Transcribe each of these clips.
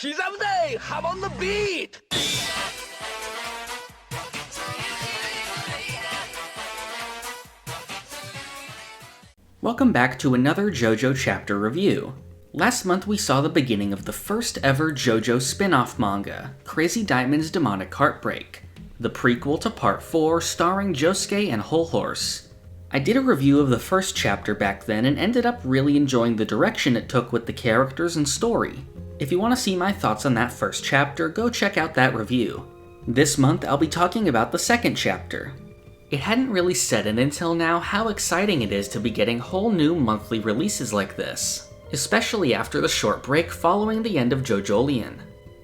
기자부대, hop on the beat! Welcome back to another JoJo chapter review. Last month we saw the beginning of the first ever JoJo Spin-off manga, Crazy Diamond's Demonic Heartbreak, the prequel to Part 4 starring Josuke and Whole Horse. I did a review of the first chapter back then and ended up really enjoying the direction it took with the characters and story. If you want to see my thoughts on that first chapter, go check out that review. This month I'll be talking about the second chapter. It hadn't really set in until now how exciting it is to be getting whole new monthly releases like this, especially after the short break following the end of JoJolion.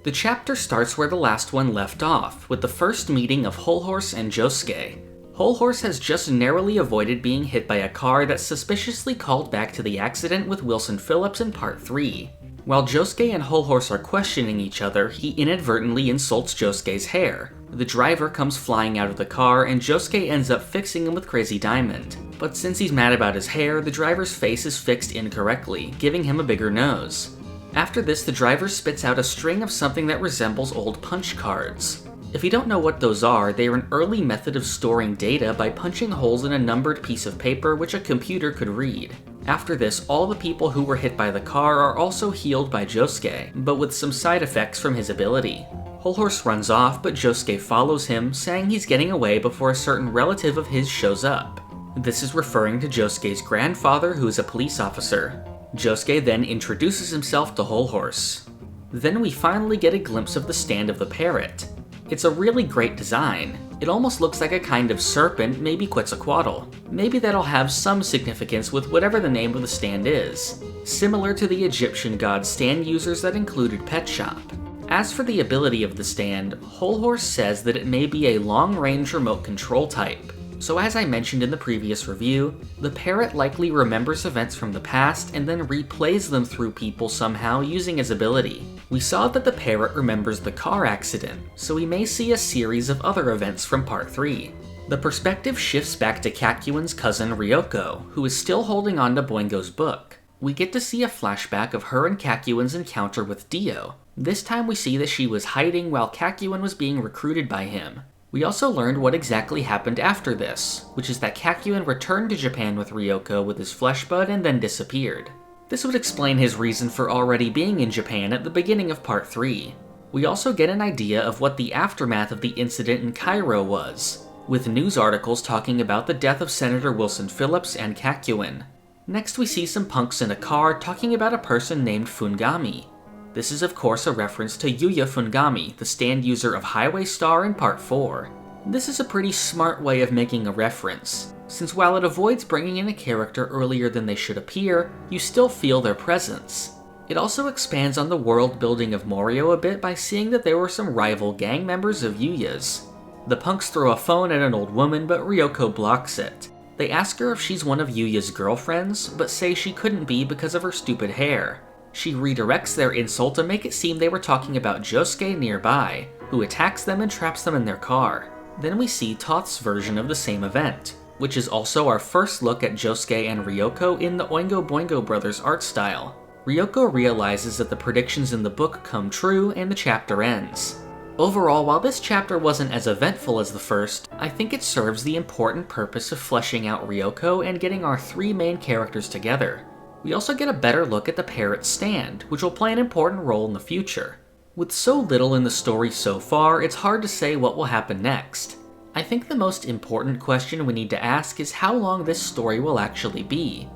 The chapter starts where the last one left off, with the first meeting of Whole Horse and Josuke. Whole Horse has just narrowly avoided being hit by a car that suspiciously called back to the accident with Wilson Phillips in Part 3. While Josuke and Whole Horse are questioning each other, he inadvertently insults Josuke's hair. The driver comes flying out of the car, and Josuke ends up fixing him with Crazy Diamond. But since he's mad about his hair, the driver's face is fixed incorrectly, giving him a bigger nose. After this, the driver spits out a string of something that resembles old punch cards. If you don't know what those are, they are an early method of storing data by punching holes in a numbered piece of paper which a computer could read. After this, all the people who were hit by the car are also healed by Josuke, but with some side effects from his ability. Whole Horse runs off, but Josuke follows him, saying he's getting away before a certain relative of his shows up. This is referring to Josuke's grandfather, who is a police officer. Josuke then introduces himself to Whole Horse. Then we finally get a glimpse of the stand of the parrot. It's a really great design. It almost looks like a kind of serpent, maybe Quetzalcoatl. Maybe that'll have some significance with whatever the name of the stand is, similar to the Egyptian god stand users that included Pet Shop. As for the ability of the stand, Whole Horse says that it may be a long-range remote control type. So as I mentioned in the previous review, the parrot likely remembers events from the past and then replays them through people somehow using his ability. We saw that the parrot remembers the car accident, so we may see a series of other events from Part 3. The perspective shifts back to Kakuin's cousin Ryoko, who is still holding on to Boingo's book. We get to see a flashback of her and Kakuin's encounter with Dio. This time we see that she was hiding while Kakuin was being recruited by him. We also learned what exactly happened after this, which is that Kakuin returned to Japan with Ryoko with his flesh bud and then disappeared. This would explain his reason for already being in Japan at the beginning of Part 3. We also get an idea of what the aftermath of the incident in Cairo was, with news articles talking about the death of Senator Wilson Phillips and Kakuin. Next we see some punks in a car talking about a person named Fungami. This is of course a reference to Yuya Fungami, the stand user of Highway Star in Part 4. This is a pretty smart way of making a reference, since while it avoids bringing in a character earlier than they should appear, you still feel their presence. It also expands on the world building of Morio a bit by seeing that there were some rival gang members of Yuya's. The punks throw a phone at an old woman, but Ryoko blocks it. They ask her if she's one of Yuya's girlfriends, but say she couldn't be because of her stupid hair. She redirects their insult to make it seem they were talking about Josuke nearby, who attacks them and traps them in their car. Then we see Toth's version of the same event, which is also our first look at Josuke and Ryoko in the Oingo Boingo Brothers art style. Ryoko realizes that the predictions in the book come true and the chapter ends. Overall, while this chapter wasn't as eventful as the first, I think it serves the important purpose of fleshing out Ryoko and getting our three main characters together. We also get a better look at the parrot's stand, which will play an important role in the future. With so little in the story so far, it's hard to say what will happen next. I think the most important question we need to ask is how long this story will actually be.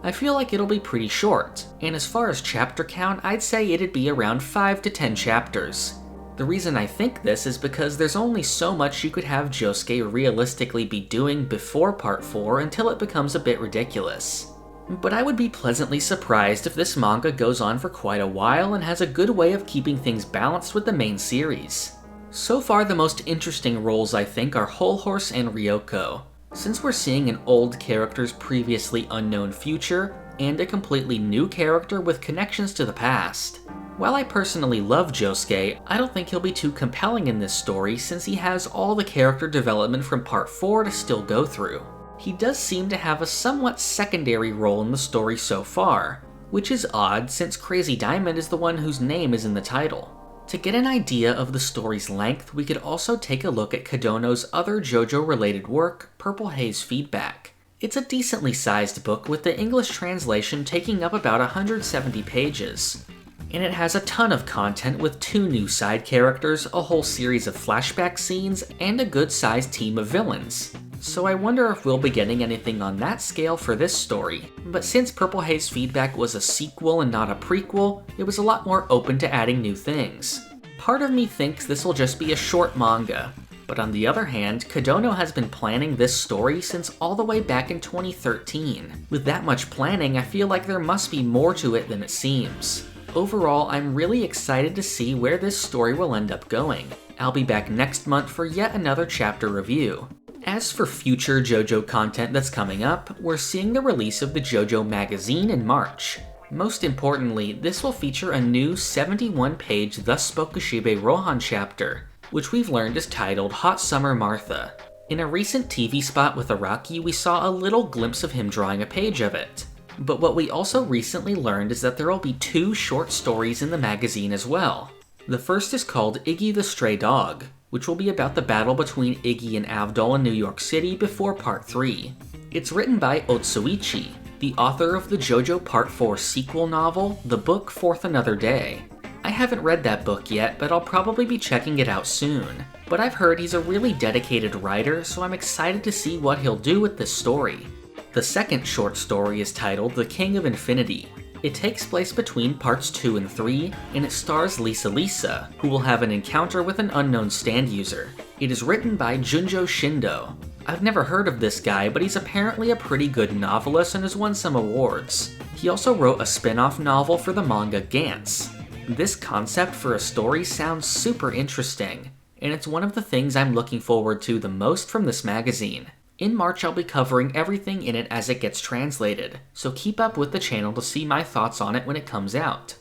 I feel like it'll be pretty short, and as far as chapter count, I'd say it'd be around 5 to 10 chapters. The reason I think this is because there's only so much you could have Josuke realistically be doing before Part 4 until it becomes a bit ridiculous. But I would be pleasantly surprised if this manga goes on for quite a while and has a good way of keeping things balanced with the main series. So far the most interesting roles I think are Whole Horse and Ryoko, since we're seeing an old character's previously unknown future, and a completely new character with connections to the past. While I personally love Josuke, I don't think he'll be too compelling in this story since he has all the character development from Part 4 to still go through. He does seem to have a somewhat secondary role in the story so far. which is odd since Crazy Diamond is the one whose name is in the title. To get an idea of the story's length, we could also take a look at Kodono's other JoJo-related work, Purple Haze Feedback. It's a decently sized book with the English translation taking up about 170 pages. And it has a ton of content with 2 new side characters, a whole series of flashback scenes, and a good-sized team of villains. So I wonder if we'll be getting anything on that scale for this story. But since Purple Haze Feedback was a sequel and not a prequel, it was a lot more open to adding new things. Part of me thinks this will just be a short manga, but on the other hand, Kodono has been planning this story since all the way back in 2013. With that much planning, I feel like there must be more to it than it seems. Overall, I'm really excited to see where this story will end up going. I'll be back next month for yet another chapter review. As for future JoJo content that's coming up, we're seeing the release of the JOJO Magazine in March. Most importantly, this will feature a new 71-page Thus Spoke Kishibe Rohan chapter, which we've learned is titled Hot Summer Martha. In a recent TV spot with Araki, we saw a little glimpse of him drawing a page of it. But what we also recently learned is that there will be 2 short stories in the magazine as well. The first is called Iggy the Stray Dog, which will be about the battle between Iggy and Avdol in New York City before Part 3. It's written by Otsuichi, the author of the JoJo Part 4 sequel novel, The Book Forth Another Day. I haven't read that book yet, but I'll probably be checking it out soon. But I've heard he's a really dedicated writer, so I'm excited to see what he'll do with this story. The second short story is titled The King of Infinity. It takes place between parts 2 and 3, and it stars Lisa, who will have an encounter with an unknown stand user. It is written by Junjo Shindo. I've never heard of this guy, but he's apparently a pretty good novelist and has won some awards. He also wrote a spin-off novel for the manga Gantz. This concept for a story sounds super interesting, and it's one of the things I'm looking forward to the most from this magazine. In March, I'll be covering everything in it as it gets translated, so keep up with the channel to see my thoughts on it when it comes out.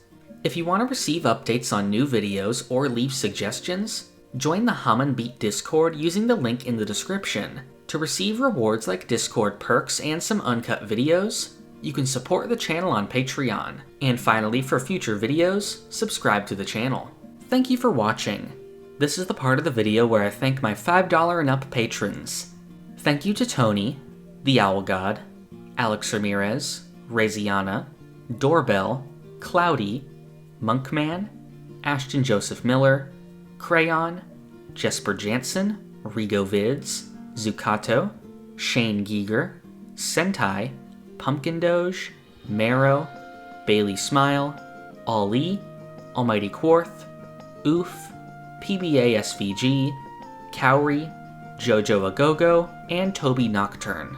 If you want to receive updates on new videos or leave suggestions, join the Hum and Beat Discord using the link in the description. To receive rewards like Discord perks and some uncut videos, you can support the channel on Patreon. And finally, for future videos, subscribe to the channel. Thank you for watching. This is the part of the video where I thank my $5 and up patrons. Thank you to Tony, the Owl God, Alex Ramirez, Raziana, Doorbell, Cloudy, Monkman, Ashton Joseph Miller, Crayon, Jesper Jansen, Rigo Vids, Zucato, Shane Giger, Sentai, Pumpkin Doge, Marrow, Bailey Smile, Ali, Almighty Quarth, Oof, PBA SVG, Cowrie, JoJo Agogo, and Toby Nocturne.